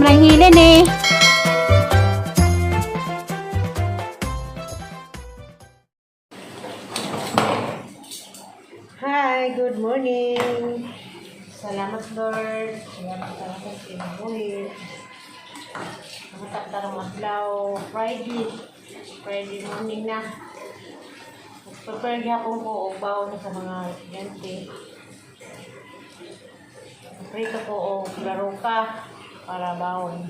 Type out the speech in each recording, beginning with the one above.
lang hilin eh. Hi, good morning. Salamat Lord. Salamat sa pinabuhi. Nakataktarang adlaw. Friday morning na. Prepare niya akong ubaw na sa mga estudyante. Prito ko o laruka para bawon.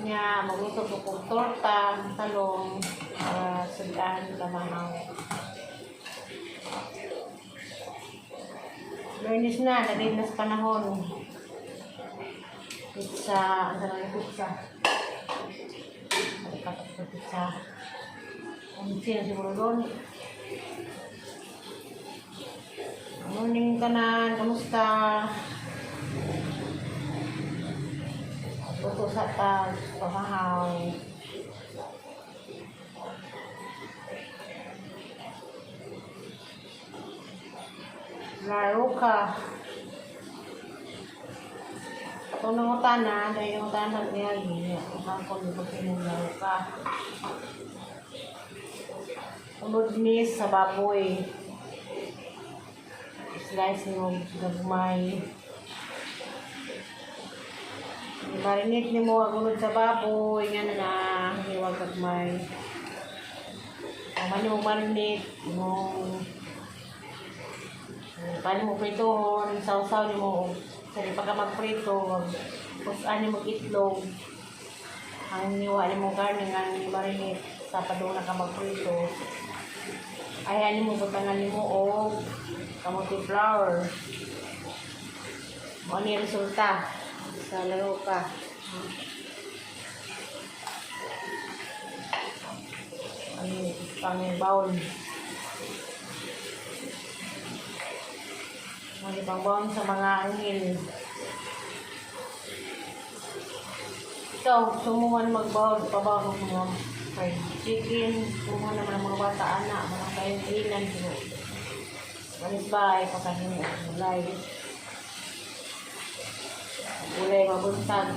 Nya, magluto ko kong torta, talong, para sundahan lamang. Bernis na, naging nas panahon. Pizza, ang sarang pizza. Pagkakas sa pizza. Ang sila siguro doon. Morning kanan, kamusta? Luto sa tag, pahahaw. Laro ka. Kung nangutan dahil yung tanag niya, ang kung di laro ka. Umudnis sa baboy. Slice mo gagmay. I-marinate niyo mo ang unod sa baboy. Yan na, hiwag gagmay. Tama niyo marinate. Paano mo pritohon, sausaw niyo mo. Kasi pagka magprito, pusan niyo mag-itlog. Ang niwa niyo mo karne nga marinate sa padung na ka magprito. Ayan mo butangan mo o kamuti flour. Ano yung resulta sa laro ka. Ano pang baon. Ano pang baon sa mga angin. Ito, sumuhan magbaon, pabaon ng mga fried chicken, sumuhan naman ang mga bata, anak, mga kayong ilan, manisbay, pagkahin mo, gulay. Gulay, mabuntag.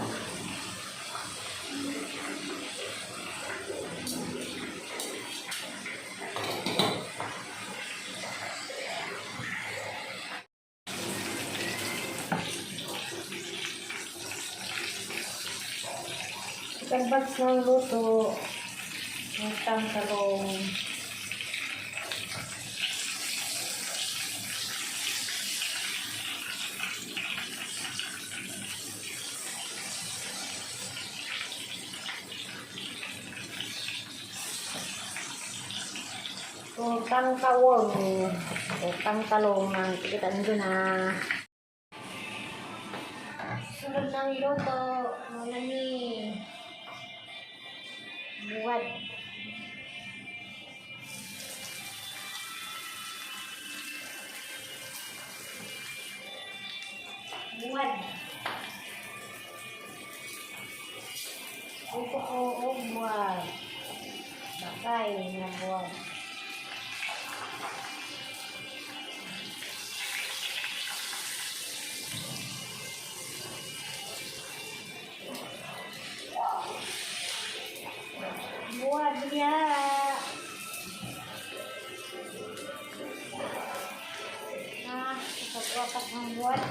Ikanbats ng luto, ng talong. Utang tawon, utang talong ng tikitan doon na. Sunod ng luto, wala ni buwad. Buwad. Ito ko buwad. Bakay na buwad. Buat dia. Nah, kita kotak membuat.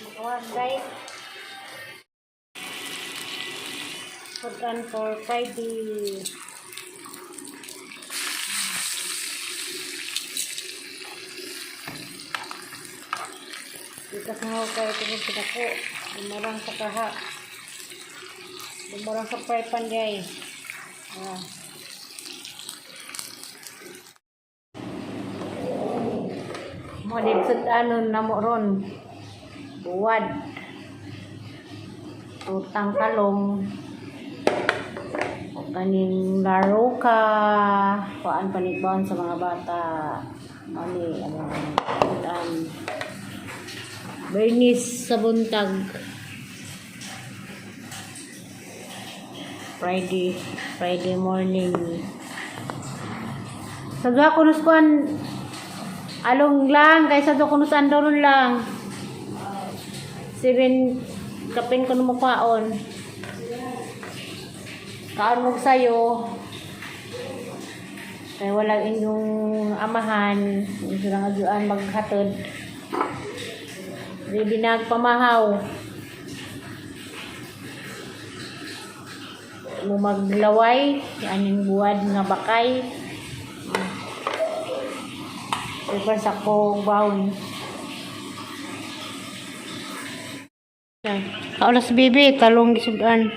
Buat guys. Put on for Friday. Kita mau kayak itu kita kok lumarang sa kaha. Lumarang sa fry pan guys. Mo ditsud anon namo ron. Buwad. Utang talong. Kaning laro ka. Kuan panigbaon sa mga bata. Ani Bernis sa buntag. Friday morning. Sa duha kunus kuan along lang kaysa do kunus andoron lang. 7 kapin ko mo kaon. Kaon mo sayo. Kaya walang inyong amahan. Ito lang adyuan maghatod. Di binagpamahaw. Mo maglaway. Aning buwad nga bakay. Prepare sa kong baon. Kaulas bibi, talong gisudan.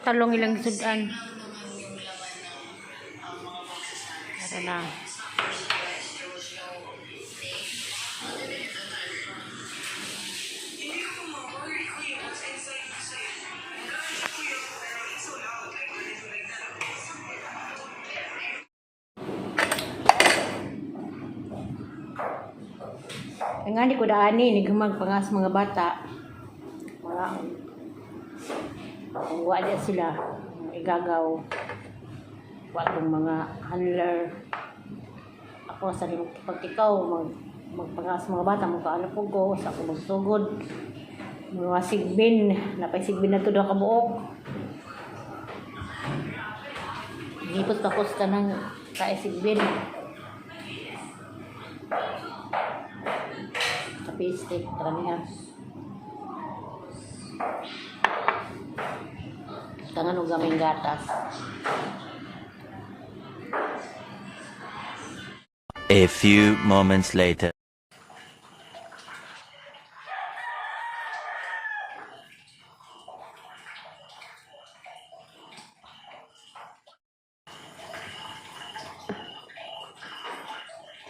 Talong ilang gisudan. Ito na. Nga di ko daani, naghamag pangas mga bata. Kung wala sila, igagaw. Watong mga handler. Ako sa pagtikaw, magpangas mga bata, magkaano po ko, sa ako magsugod. Mga sigbin, napay sigbin na ito daw kabuok. Gipot tapos ka ng kaisigbin. Pistik, karamihan. Tangan og gaming gatas. A few moments later.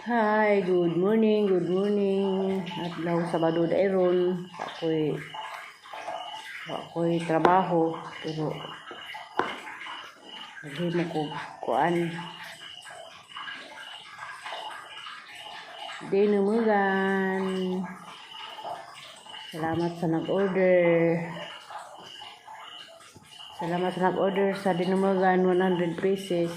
Hi, good morning, good morning. At lang Sabado dairon, ako'y trabaho, pero lagi mo ko kuan. Dinumagan. Salamat sa nag-order. Salamat sa nag-order sa Dinumagan, 100 pieces.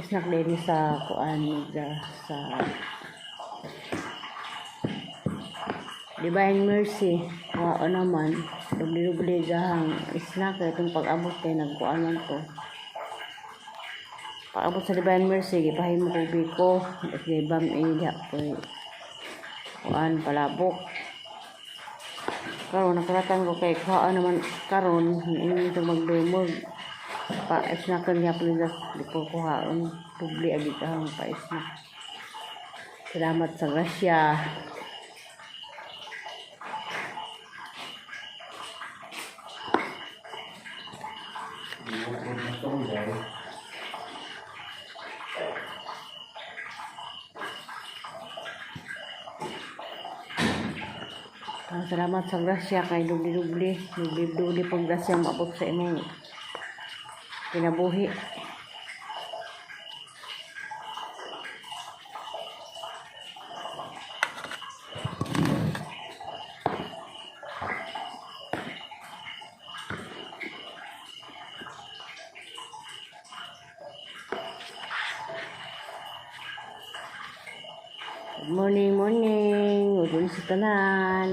Snack din sa kuan sa Divine Mercy. Oo naman, dubli-dubli gahang snack itong pag-abot kay nagkuan man to. Pag-abot sa Divine Mercy, gipahin mo kong biko, at gibam ko'y kuan palabok. Karon nakaratan ko kay kuhaan naman karon, hindi ito magdumog. Pa-snack niya po nila di po kuhaan. Dubli agit ang pa-snack. Salamat sa grasya. Salamat sa grasya kay dubli-dubli pag grasya maabot sa imong kinabuhi. Good morning, udon sa tanan.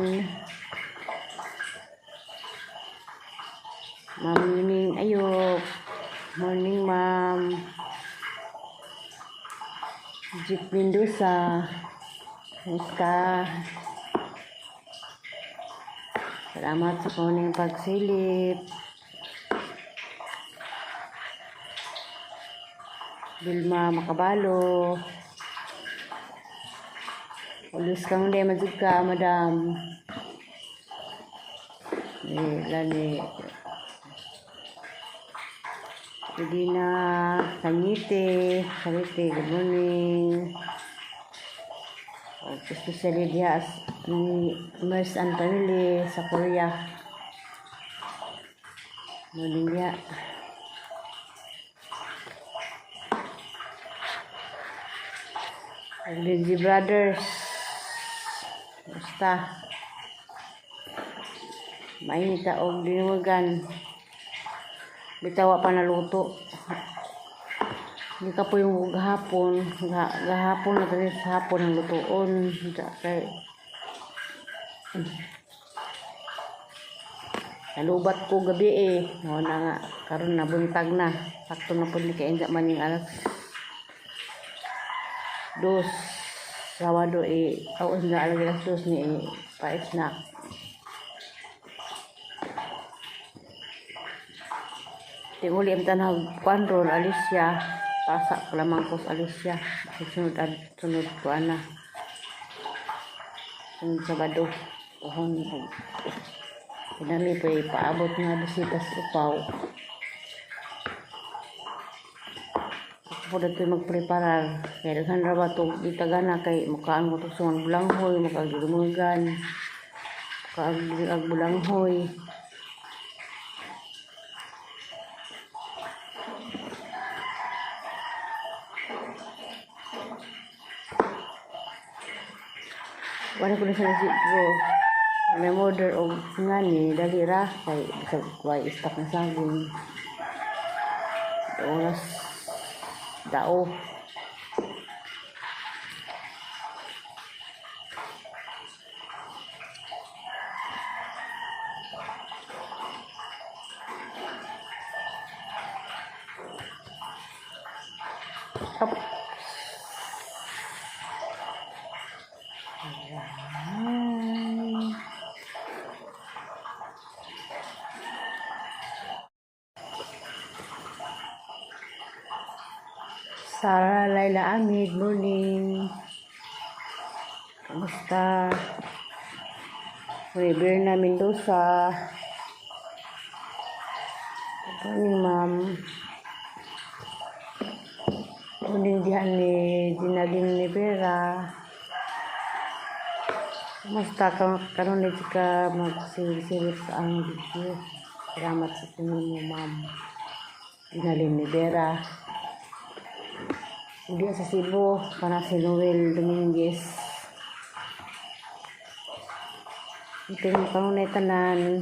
Ma'am Yuning Ayok. Morning, ma'am. Jeep Mendoza. Kamusta? Salamat sa kuning pagsilip. Vilma Makabalo. Ulis kang di majud ka, madam. Lani. Regina Sanite, good morning. O, especially diha ni Mers and family sa Korea. Muli niya. Lindsay Brothers. Basta. Mainit ka og dinugan. Bitawa pa naluto. Hindi ka po yung gahapon. Gahapon na tayo sa hapon ang lutoon. Kay nalubat ko gabi eh. No na nga. Karon na buntag na. Sakto na po ni kay inja man yung alas 2. Sabado eh. Awas na alas 2 ni eh. Pa-snack. Tinguli ang tanawag kuandron Alicia. Pasa ko lamang ko sa Alicia. Sunod ko ana. Sunod Sabado. Pohon. Pinami pa paabot nga bisita sa upaw. Ako po dito magpreparar. Kaya daghan ra ba ito itagana kay mukaan mo ito sungang bulanghoy. Makagilumugan. Makagilumugan bulanghoy. Wala ko na siya nasigro. May order o nga ni dali ra. Kay isang istak na saging. Oras. Dao. Up. Sarah Laila Amid, morning. Kamusta? Berna Mendoza. Morning, ma'am. Morning dihan ni Dinagin Rivera. Kamusta karon ni ka magsilip sa ang video. Salamat sa tingin mo, ma'am. Dinagin Rivera. Hindi sa Cebu, para si Noel Dominguez. Ito yung pangunay tanan,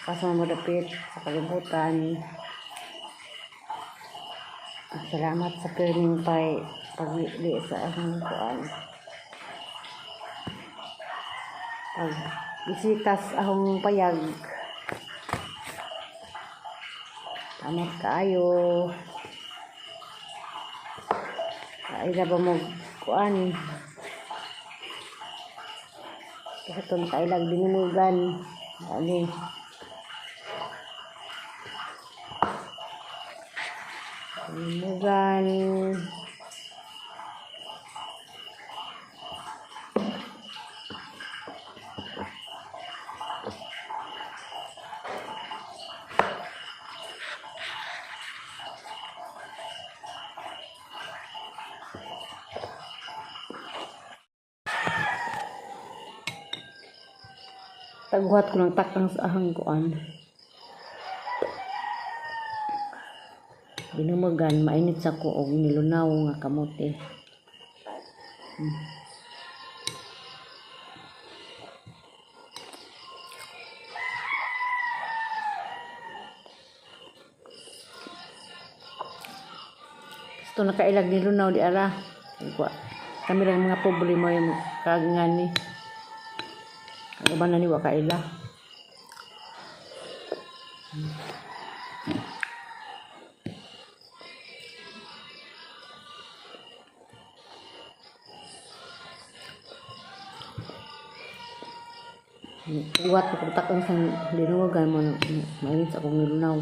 kaso madapit sa kalibutan. Salamat sa kaning pag-ili sa aking kuan. Pag-bisita sa akong payag. Salamat kaayo. Ila ba mo kuan kasi itong kailag dinumugan ali dinumugan tagbuhat ko ng takang sa ahang kuan. Binumagan, mainit sa kuog, nilunaw nga kamote. Gusto nakailag nilunaw di ara. Kami lang mga problema yung kagangani. Ang iba na ni Wakaila. Iwat ko takang sang dinuwagan mo mainit sa akong nilunaw.